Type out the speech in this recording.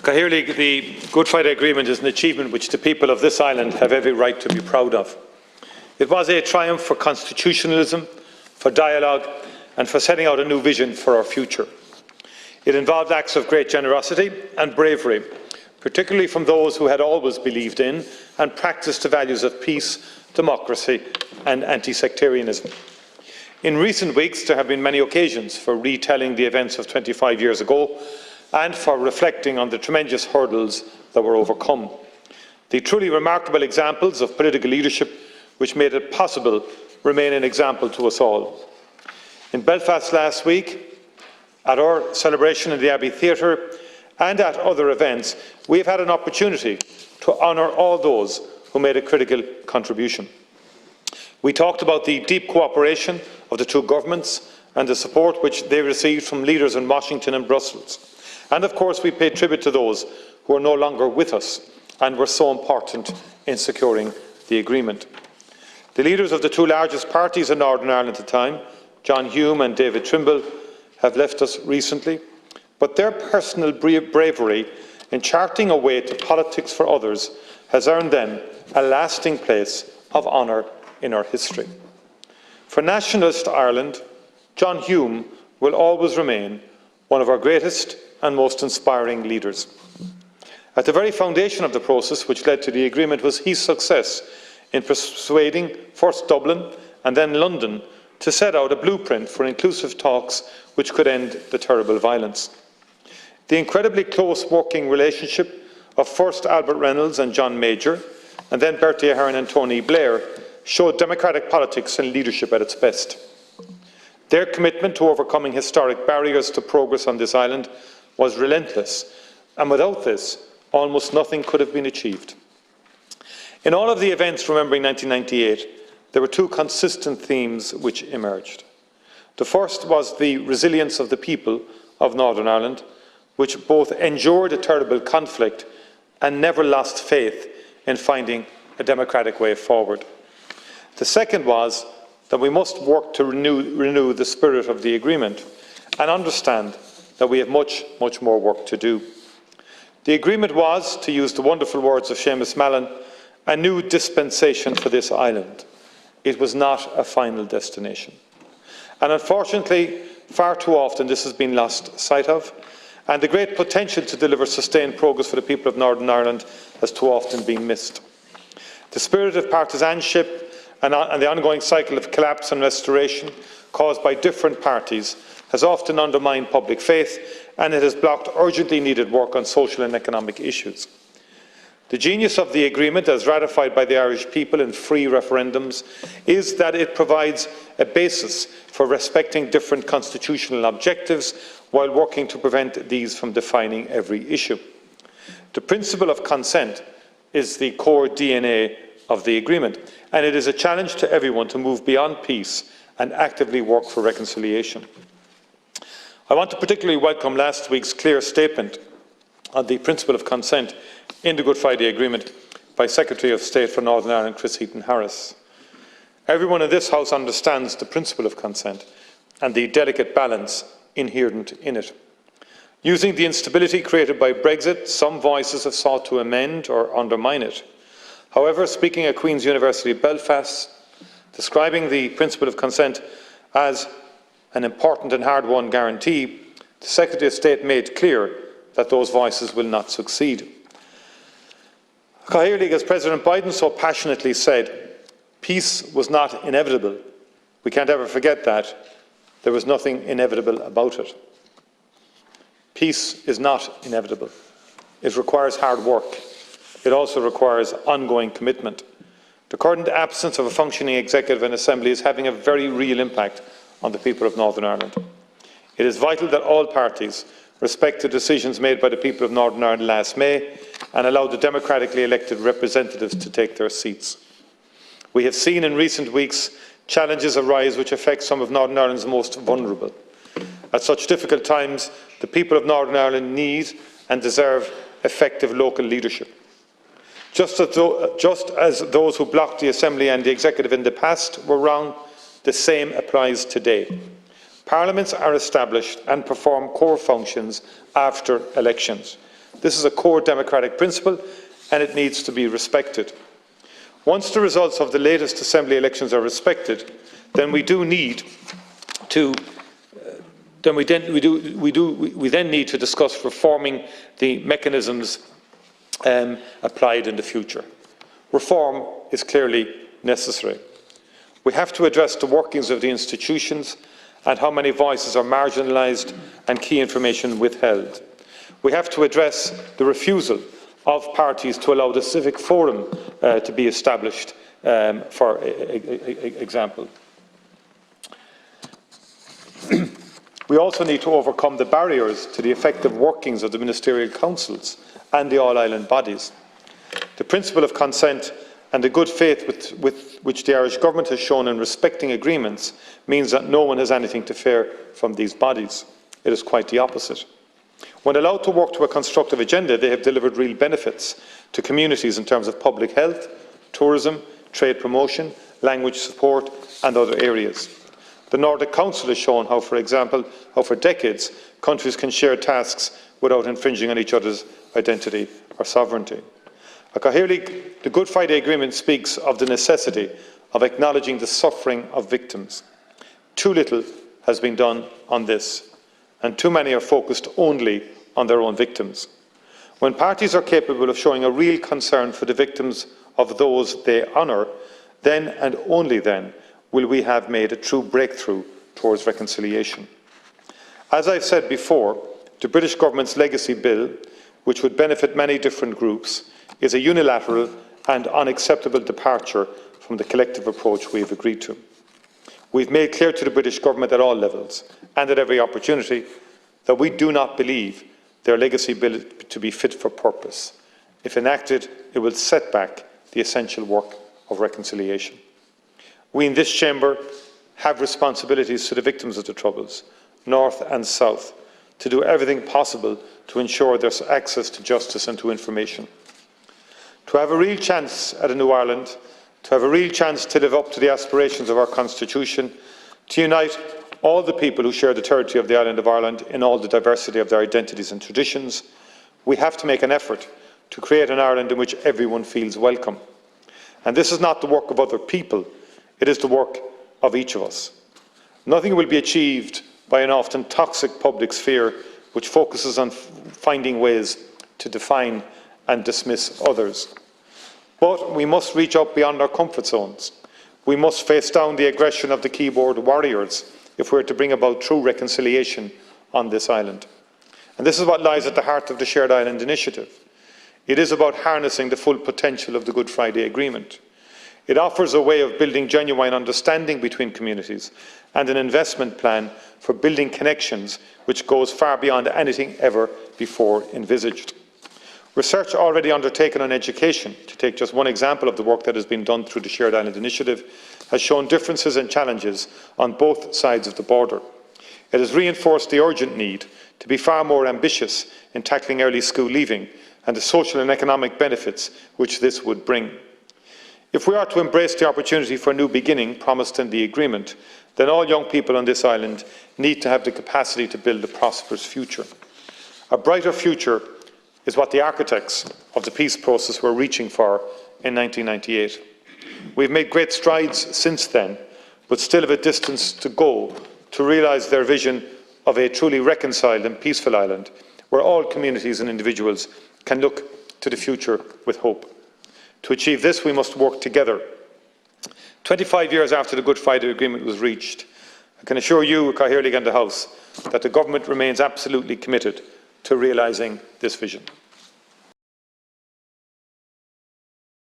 Clearly, the Good Friday Agreement is an achievement which the people of this island have every right to be proud of. It was a triumph for constitutionalism, for dialogue and for setting out a new vision for our future. It involved acts of great generosity and bravery, particularly from those who had always believed in and practiced the values of peace, democracy and anti-sectarianism. In recent weeks, there have been many occasions for retelling the events of 25 years ago and for reflecting on the tremendous hurdles that were overcome. The truly remarkable examples of political leadership which made it possible remain an example to us all. In Belfast last week, at our celebration in the Abbey Theatre and at other events, we have had an opportunity to honour all those who made a critical contribution. We talked about the deep cooperation of the two governments and the support which they received from leaders in Washington and Brussels. And of course we paid tribute to those who are no longer with us and were so important in securing the agreement. The leaders of the two largest parties in Northern Ireland at the time, John Hume and David Trimble, have left us recently, but their personal bravery in charting a way to politics for others has earned them a lasting place of honour in our history. For Nationalist Ireland, John Hume will always remain one of our greatest and most inspiring leaders. At the very foundation of the process which led to the agreement was his success in persuading first Dublin and then London to set out a blueprint for inclusive talks which could end the terrible violence. The incredibly close working relationship of first Albert Reynolds and John Major, and then Bertie Ahern and Tony Blair, showed democratic politics and leadership at its best. Their commitment to overcoming historic barriers to progress on this island was relentless, and without this, almost nothing could have been achieved. In all of the events remembering 1998, there were two consistent themes which emerged. The first was the resilience of the people of Northern Ireland, which both endured a terrible conflict and never lost faith in finding a democratic way forward. The second was that we must work to renew the spirit of the agreement and understand that we have much more work to do. The agreement was, to use the wonderful words of Seamus Mallon, a new dispensation for this island. It was not a final destination. And unfortunately, far too often this has been lost sight of, and the great potential to deliver sustained progress for the people of Northern Ireland has too often been missed. The spirit of partisanship and the ongoing cycle of collapse and restoration caused by different parties has often undermined public faith, and it has blocked urgently needed work on social and economic issues. The genius of the agreement, as ratified by the Irish people in free referendums, is that it provides a basis for respecting different constitutional objectives while working to prevent these from defining every issue. The principle of consent is the core DNA of the agreement, and it is a challenge to everyone to move beyond peace and actively work for reconciliation. I want to particularly welcome last week's clear statement on the principle of consent in the Good Friday Agreement by Secretary of State for Northern Ireland, Chris Heaton-Harris. Everyone in this House understands the principle of consent and the delicate balance inherent in it. Using the instability created by Brexit, some voices have sought to amend or undermine it. However, speaking at Queen's University Belfast, describing the principle of consent as an important and hard-won guarantee, the Secretary of State made clear that those voices will not succeed. Cahir League, as President Biden so passionately said, peace was not inevitable. We can't ever forget that. There was nothing inevitable about it. Peace is not inevitable. It requires hard work. It also requires ongoing commitment. The current absence of a functioning executive and assembly is having a very real impact on the people of Northern Ireland. It is vital that all parties respect the decisions made by the people of Northern Ireland last May and allow the democratically elected representatives to take their seats. We have seen in recent weeks challenges arise which affect some of Northern Ireland's most vulnerable. At such difficult times, the people of Northern Ireland need and deserve effective local leadership. Just as those who blocked the Assembly and the Executive in the past were wrong, the same applies today. Parliaments are established and perform core functions after elections. This is a core democratic principle and it needs to be respected. Once the results of the latest Assembly elections are respected, then we then need to discuss reforming the mechanisms applied in the future. Reform is clearly necessary. We have to address the workings of the institutions and how many voices are marginalised and key information withheld. We have to address the refusal of parties to allow the civic forum to be established, for example. We also need to overcome the barriers to the effective workings of the ministerial councils and the all-island bodies. The principle of consent and the good faith with which the Irish Government has shown in respecting agreements means that no one has anything to fear from these bodies. It is quite the opposite. When allowed to work to a constructive agenda, they have delivered real benefits to communities in terms of public health, tourism, trade promotion, language support and other areas. The Nordic Council has shown how, for example, for decades countries can share tasks without infringing on each other's identity or sovereignty. The Good Friday Agreement speaks of the necessity of acknowledging the suffering of victims. Too little has been done on this, and too many are focused only on their own victims. When parties are capable of showing a real concern for the victims of those they honour, then and only then will we have made a true breakthrough towards reconciliation. As I've said before, the British Government's legacy bill, which would benefit many different groups, is a unilateral and unacceptable departure from the collective approach we have agreed to. We've made clear to the British Government at all levels and at every opportunity that we do not believe their legacy bill to be fit for purpose. If enacted, it will set back the essential work of reconciliation. We in this chamber have responsibilities to the victims of the Troubles, North and South, to do everything possible to ensure there's access to justice and to information. To have a real chance at a new Ireland, to have a real chance to live up to the aspirations of our Constitution, to unite all the people who share the territory of the island of Ireland in all the diversity of their identities and traditions, we have to make an effort to create an Ireland in which everyone feels welcome. And this is not the work of other people, it is the work of each of us. Nothing will be achieved by an often toxic public sphere which focuses on finding ways to define and dismiss others. But we must reach out beyond our comfort zones. We must face down the aggression of the keyboard warriors if we are to bring about true reconciliation on this island. And this is what lies at the heart of the Shared Island Initiative. It is about harnessing the full potential of the Good Friday Agreement. It offers a way of building genuine understanding between communities and an investment plan for building connections which goes far beyond anything ever before envisaged. Research already undertaken on education, to take just one example of the work that has been done through the Shared Island Initiative, has shown differences and challenges on both sides of the border. It has reinforced the urgent need to be far more ambitious in tackling early school leaving and the social and economic benefits which this would bring. If we are to embrace the opportunity for a new beginning promised in the agreement, then all young people on this island need to have the capacity to build a prosperous future. A brighter future is what the architects of the peace process were reaching for in 1998. We've made great strides since then, but still have a distance to go to realise their vision of a truly reconciled and peaceful island, where all communities and individuals can look to the future with hope. To achieve this, we must work together. 25 years after the Good Friday Agreement was reached, I can assure you, Cathaoirleach and the House, that the Government remains absolutely committed to realising this vision.